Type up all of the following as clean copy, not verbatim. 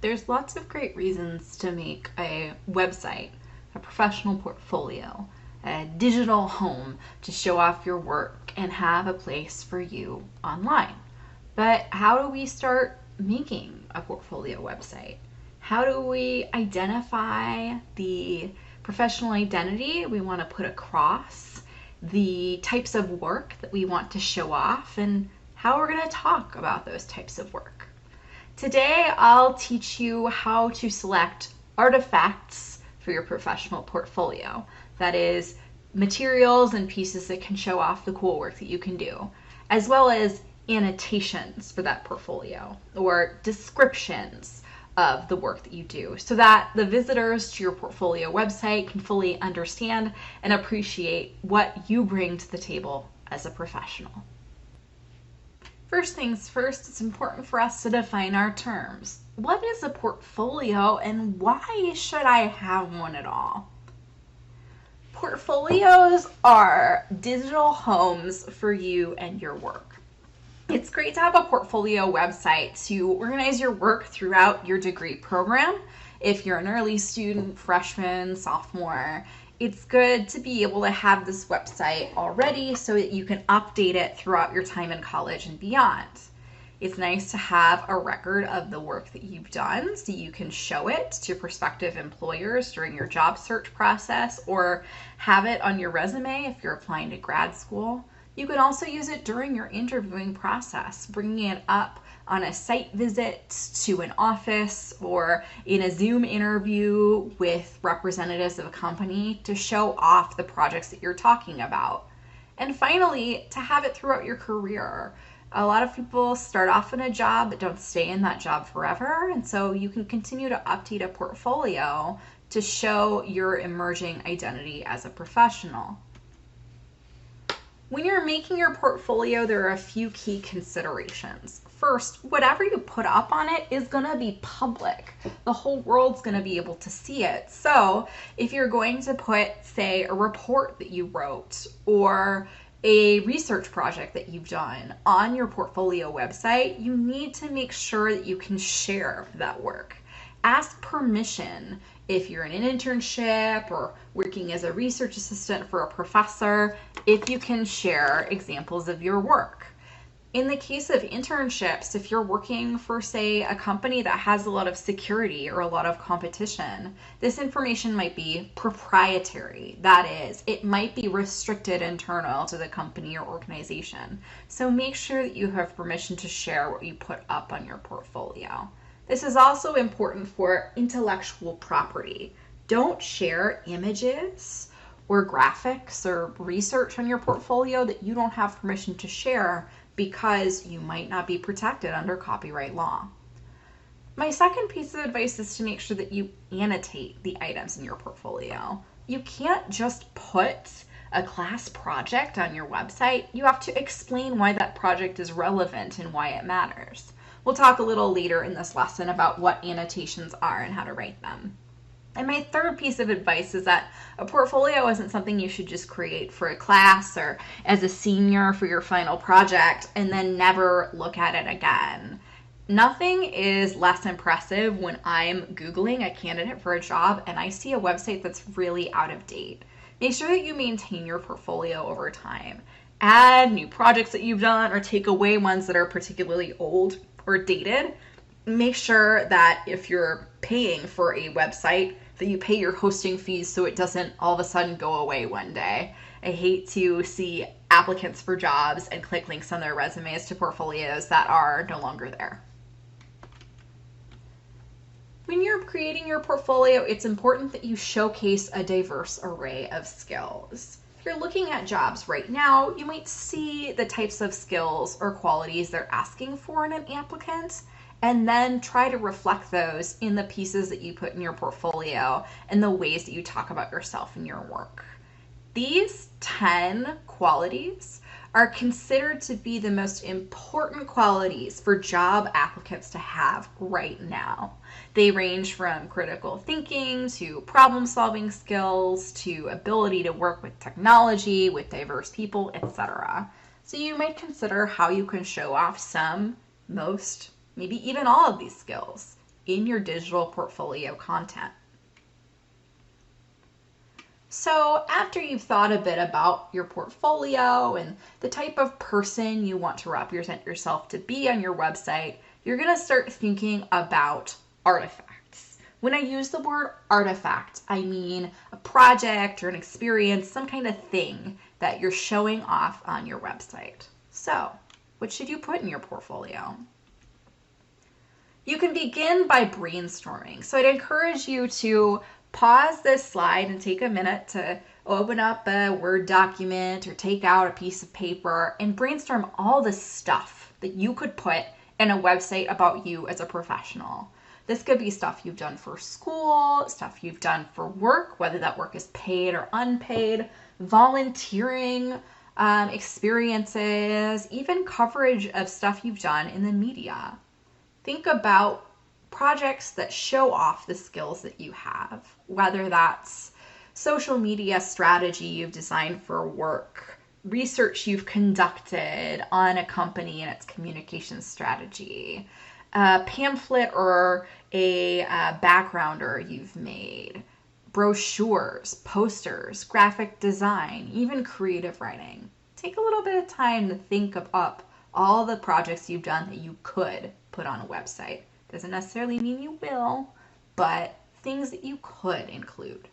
There's lots of great reasons to make a website, a professional portfolio, a digital home to show off your work and have a place for you online. But how do we start making a portfolio website? How do we identify the professional identity we want to put across, the types of work that we want to show off, and how we're going to talk about those types of work? Today, I'll teach you how to select artifacts for your professional portfolio. That is, materials and pieces that can show off the cool work that you can do, as well as annotations for that portfolio or descriptions of the work that you do, so that the visitors to your portfolio website can fully understand and appreciate what you bring to the table as a professional. First things first, it's important for us to define our terms. What is a portfolio and why should I have one at all? Portfolios are digital homes for you and your work. It's great to have a portfolio website to organize your work throughout your degree program. If you're an early student, freshman, sophomore, it's good to be able to have this website already so that you can update it throughout your time in college and beyond. It's nice to have a record of the work that you've done so you can show it to prospective employers during your job search process or have it on your resume if you're applying to grad school. You can also use it during your interviewing process, bringing it up on a site visit to an office or in a Zoom interview with representatives of a company to show off the projects that you're talking about. And finally, to have it throughout your career. A lot of people start off in a job but don't stay in that job forever, and so you can continue to update a portfolio to show your emerging identity as a professional. When you're making your portfolio, there are a few key considerations. First, whatever you put up on it is going to be public. The whole world's going to be able to see it. So if you're going to put, say, a report that you wrote or a research project that you've done on your portfolio website, you need to make sure that you can share that work. Ask permission if you're in an internship or working as a research assistant for a professor, if you can share examples of your work. In the case of internships, if you're working for, say, a company that has a lot of security or a lot of competition, this information might be proprietary. That is, it might be restricted internal to the company or organization. So make sure that you have permission to share what you put up on your portfolio. This is also important for intellectual property. Don't share images or graphics or research on your portfolio that you don't have permission to share because you might not be protected under copyright law. My second piece of advice is to make sure that you annotate the items in your portfolio. You can't just put a class project on your website. You have to explain why that project is relevant and why it matters. We'll talk a little later in this lesson about what annotations are and how to write them. And my third piece of advice is that a portfolio isn't something you should just create for a class or as a senior for your final project and then never look at it again. Nothing is less impressive when I'm Googling a candidate for a job and I see a website that's really out of date. Make sure that you maintain your portfolio over time. Add new projects that you've done or take away ones that are particularly old or dated. Make sure that if you're paying for a website that you pay your hosting fees so it doesn't all of a sudden go away one day. I hate to see applicants for jobs and click links on their resumes to portfolios that are no longer there. When you're creating your portfolio, it's important that you showcase a diverse array of skills. If you're looking at jobs right now, you might see the types of skills or qualities they're asking for in an applicant, and then try to reflect those in the pieces that you put in your portfolio and the ways that you talk about yourself and your work. These 10 qualities are considered to be the most important qualities for job applicants to have right now. They range from critical thinking to problem-solving skills to ability to work with technology, with diverse people, etc. So you might consider how you can show off some, most, maybe even all of these skills. in your digital portfolio content. So after you've thought a bit about your portfolio and the type of person you want to represent yourself to be on your website, you're going to start thinking about artifacts. When I use the word artifact, I mean a project or an experience, some kind of thing that you're showing off on your website. So, what should you put in your portfolio? You can begin by brainstorming. So I'd encourage you to pause this slide and take a minute to open up a Word document or take out a piece of paper and brainstorm all the stuff that you could put in a website about you as a professional. This could be stuff you've done for school, stuff you've done for work, whether that work is paid or unpaid, volunteering experiences, even coverage of stuff you've done in the media. Think about projects that show off the skills that you have, whether that's social media strategy you've designed for work, research you've conducted on a company and its communication strategy, a pamphlet or a backgrounder you've made, brochures, posters, graphic design, even creative writing. Take a little bit of time to think up all the projects you've done that you could put on a website. Doesn't necessarily mean you will, but things that you could include.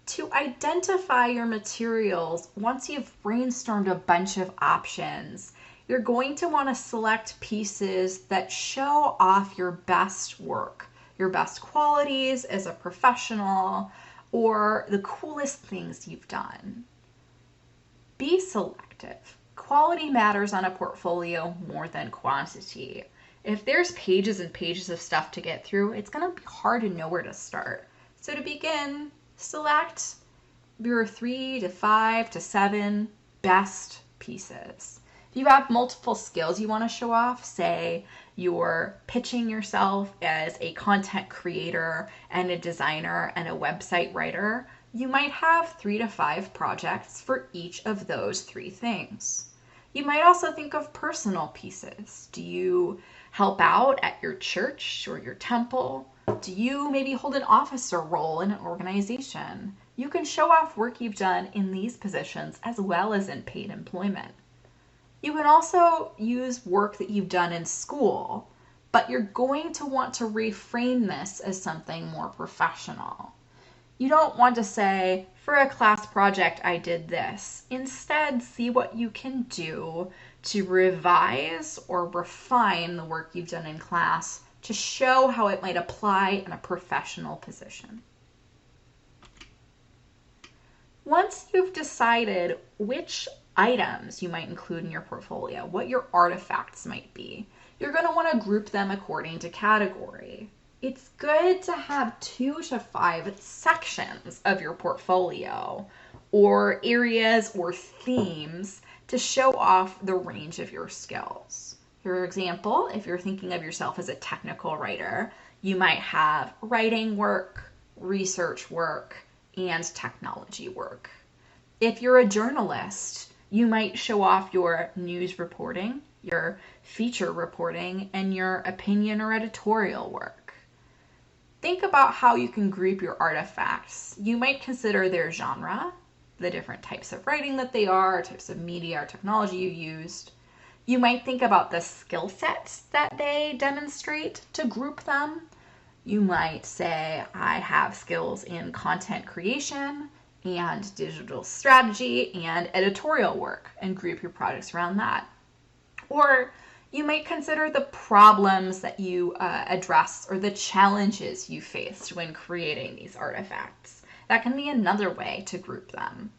To identify your materials, once you've brainstormed a bunch of options, you're going to want to select pieces that show off your best work, your best qualities as a professional, or the coolest things you've done. Be selective. Quality matters on a portfolio more than quantity. If there's pages and pages of stuff to get through, it's going to be hard to know where to start. So to begin, select your 3 to 5 to 7 best pieces. If you have multiple skills you want to show off, say you're pitching yourself as a content creator and a designer and a website writer, you might have 3 to 5 projects for each of those 3 things. You might also think of personal pieces. Do you help out at your church or your temple? Do you maybe hold an officer role in an organization? You can show off work you've done in these positions as well as in paid employment. You can also use work that you've done in school, but you're going to want to reframe this as something more professional. You don't want to say, for a class project, I did this. Instead, see what you can do to revise or refine the work you've done in class to show how it might apply in a professional position. Once you've decided which items you might include in your portfolio, what your artifacts might be, you're going to want to group them according to category. It's good to have 2 to 5 sections of your portfolio or areas or themes to show off the range of your skills. For example, if you're thinking of yourself as a technical writer, you might have writing work, research work, and technology work. If you're a journalist, you might show off your news reporting, your feature reporting, and your opinion or editorial work. Think about how you can group your artifacts. You might consider their genre, the different types of writing that they are, types of media or technology you used. You might think about the skill sets that they demonstrate to group them. You might say, I have skills in content creation and digital strategy and editorial work, and group your projects around that. Or you might consider the problems that you address or the challenges you faced when creating these artifacts. That can be another way to group them.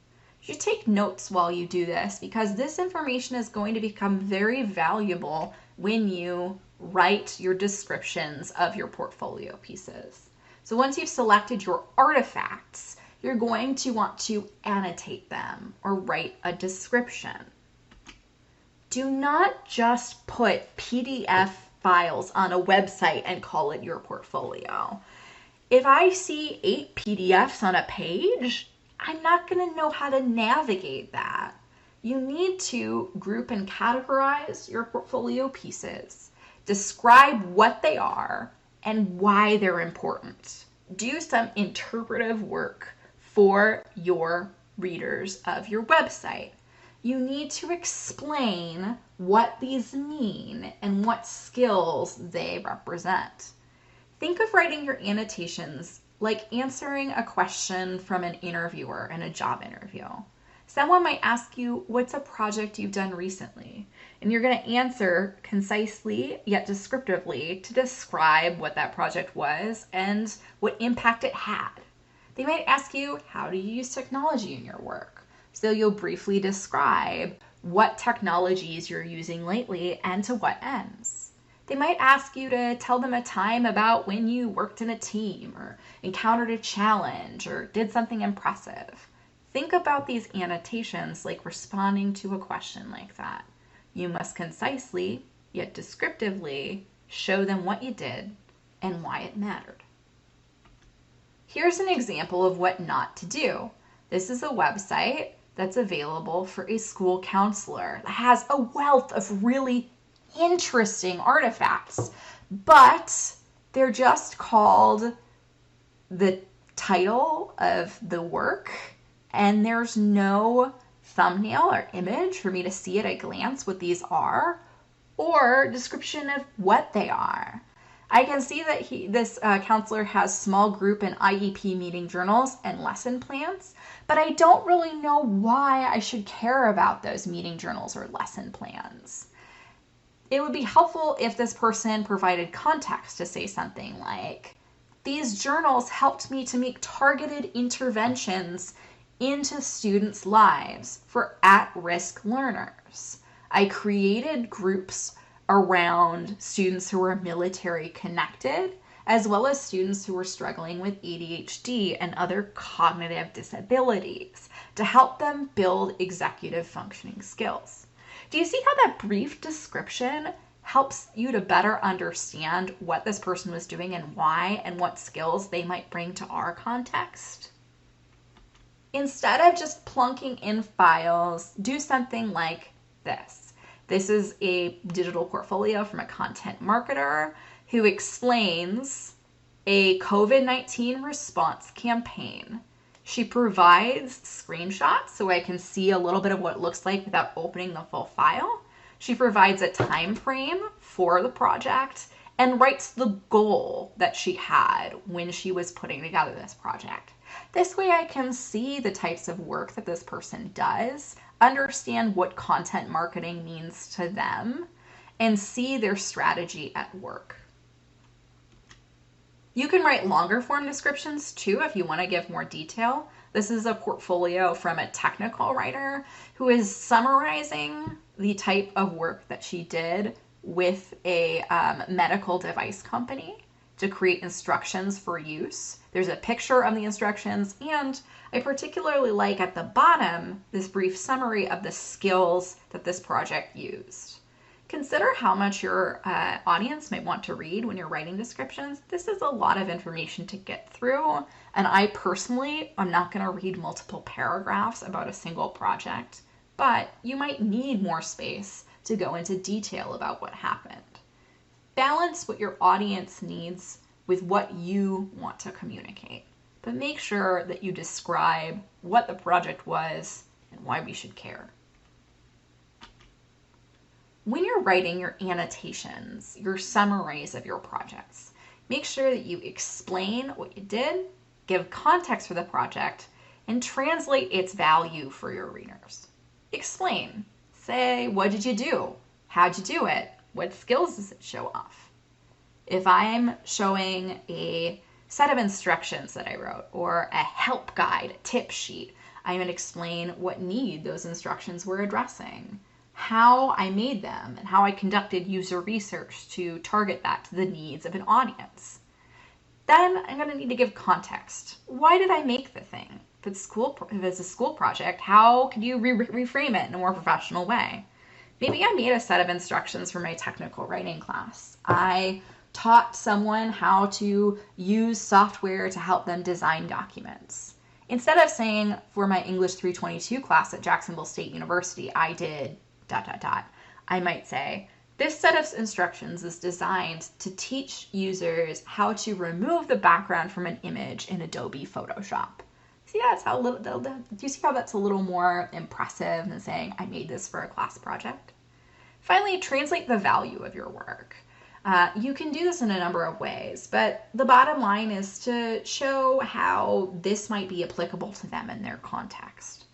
You should take notes while you do this because this information is going to become very valuable when you write your descriptions of your portfolio pieces. So once you've selected your artifacts, you're going to want to annotate them or write a description. Do not just put PDF files on a website and call it your portfolio. If I see 8 PDFs on a page, I'm not going to know how to navigate that. You need to group and categorize your portfolio pieces, describe what they are and why they're important. Do some interpretive work for your readers of your website. You need to explain what these mean and what skills they represent. Think of writing your annotations like answering a question from an interviewer in a job interview. Someone might ask you, what's a project you've done recently? And you're going to answer concisely yet descriptively to describe what that project was and what impact it had. They might ask you, how do you use technology in your work? So you'll briefly describe what technologies you're using lately and to what ends. They might ask you to tell them a time about when you worked in a team or encountered a challenge or did something impressive. Think about these annotations like responding to a question like that. You must concisely, yet descriptively, show them what you did and why it mattered. Here's an example of what not to do. This is a website that's available for a school counselor that has a wealth of really interesting artifacts, but they're just called the title of the work, and there's no thumbnail or image for me to see at a glance what these are or description of what they are. I can see that this counselor has small group and IEP meeting journals and lesson plans, but I don't really know why I should care about those meeting journals or lesson plans. It would be helpful if this person provided context to say something like, these journals helped me to make targeted interventions into students' lives for at-risk learners. I created groups around students who were military connected, as well as students who were struggling with ADHD and other cognitive disabilities to help them build executive functioning skills. Do you see how that brief description helps you to better understand what this person was doing and why and what skills they might bring to our context? Instead of just plunking in files, do something like this. This is a digital portfolio from a content marketer who explains a COVID-19 response campaign. She provides screenshots so I can see a little bit of what it looks like without opening the full file. She provides a time frame for the project and writes the goal that she had when she was putting together this project. This way I can see the types of work that this person does, understand what content marketing means to them, and see their strategy at work. You can write longer form descriptions too if you want to give more detail. This is a portfolio from a technical writer who is summarizing the type of work that she did with a medical device company to create instructions for use. There's a picture of the instructions, and I particularly like at the bottom this brief summary of the skills that this project used. Consider how much your audience might want to read when you're writing descriptions. This is a lot of information to get through, and I personally am not going to read multiple paragraphs about a single project, but you might need more space to go into detail about what happened. Balance what your audience needs with what you want to communicate, but make sure that you describe what the project was and why we should care. When you're writing your annotations, your summaries of your projects, make sure that you explain what you did, give context for the project, and translate its value for your readers. Explain. Say, what did you do? How'd you do it? What skills does it show off? If I'm showing a set of instructions that I wrote or a help guide, tip sheet, I'm going to explain what need those instructions were addressing, how I made them, and how I conducted user research to target that to the needs of an audience. Then I'm going to need to give context. Why did I make the thing? If it's a school project, how could you reframe it in a more professional way? Maybe I made a set of instructions for my technical writing class. I taught someone how to use software to help them design documents. Instead of saying, for my English 322 class at Jacksonville State University, I did ... I might say, this set of instructions is designed to teach users how to remove the background from an image in Adobe Photoshop. See, that's how do you see how that's a little more impressive than saying, I made this for a class project? Finally, translate the value of your work. You can do this in a number of ways, but the bottom line is to show how this might be applicable to them in their context.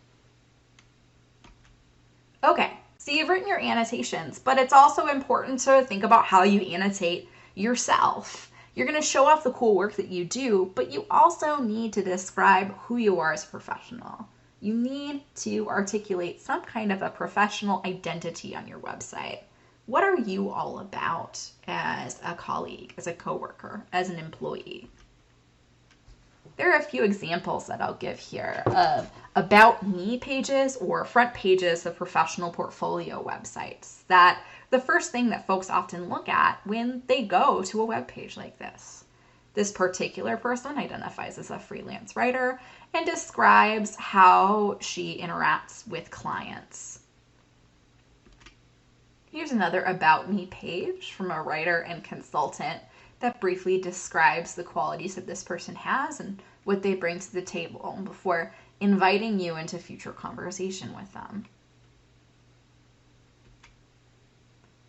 Okay, so you've written your annotations, but it's also important to think about how you annotate yourself. You're going to show off the cool work that you do, but you also need to describe who you are as a professional. You need to articulate some kind of a professional identity on your website. What are you all about as a colleague, as a coworker, as an employee? There are a few examples that I'll give here of about me pages or front pages of professional portfolio websites that the first thing that folks often look at when they go to a web page like this. This particular person identifies as a freelance writer and describes how she interacts with clients. Here's another About Me page from a writer and consultant that briefly describes the qualities that this person has and what they bring to the table before inviting you into future conversation with them.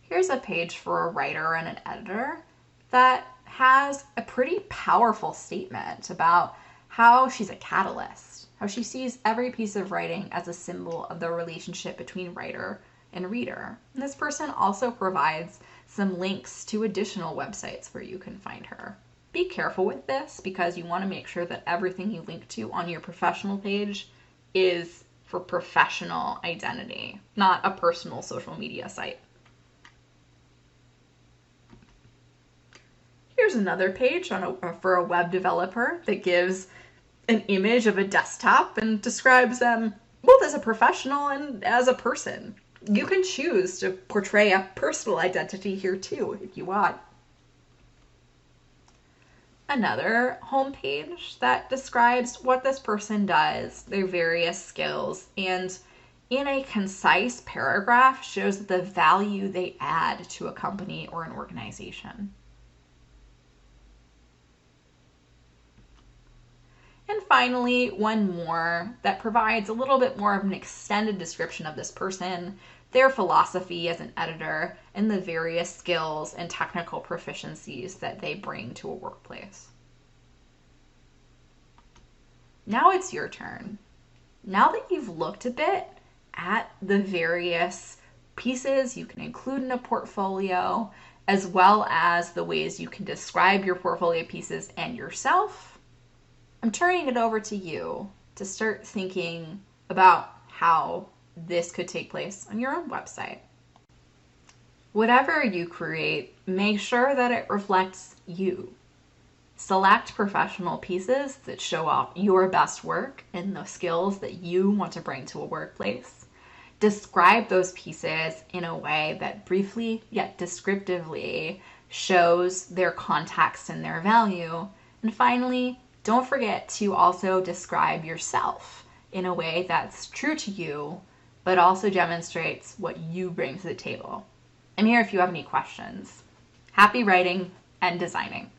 Here's a page for a writer and an editor that has a pretty powerful statement about how she's a catalyst, how she sees every piece of writing as a symbol of the relationship between writer and reader. And this person also provides some links to additional websites where you can find her. Be careful with this because you want to make sure that everything you link to on your professional page is for professional identity, not a personal social media site. Here's another page for a web developer that gives an image of a desktop and describes them both as a professional and as a person. You can choose to portray a personal identity here too if you want. Another homepage that describes what this person does, their various skills, and in a concise paragraph shows the value they add to a company or an organization. And finally, one more that provides a little bit more of an extended description of this person, their philosophy as an editor, and the various skills and technical proficiencies that they bring to a workplace. Now it's your turn. Now that you've looked a bit at the various pieces you can include in a portfolio, as well as the ways you can describe your portfolio pieces and yourself, I'm turning it over to you to start thinking about how this could take place on your own website. Whatever you create, make sure that it reflects you. Select professional pieces that show off your best work and the skills that you want to bring to a workplace. Describe those pieces in a way that briefly yet descriptively shows their context and their value. And finally, don't forget to also describe yourself in a way that's true to you, but also demonstrates what you bring to the table. I'm here if you have any questions. Happy writing and designing.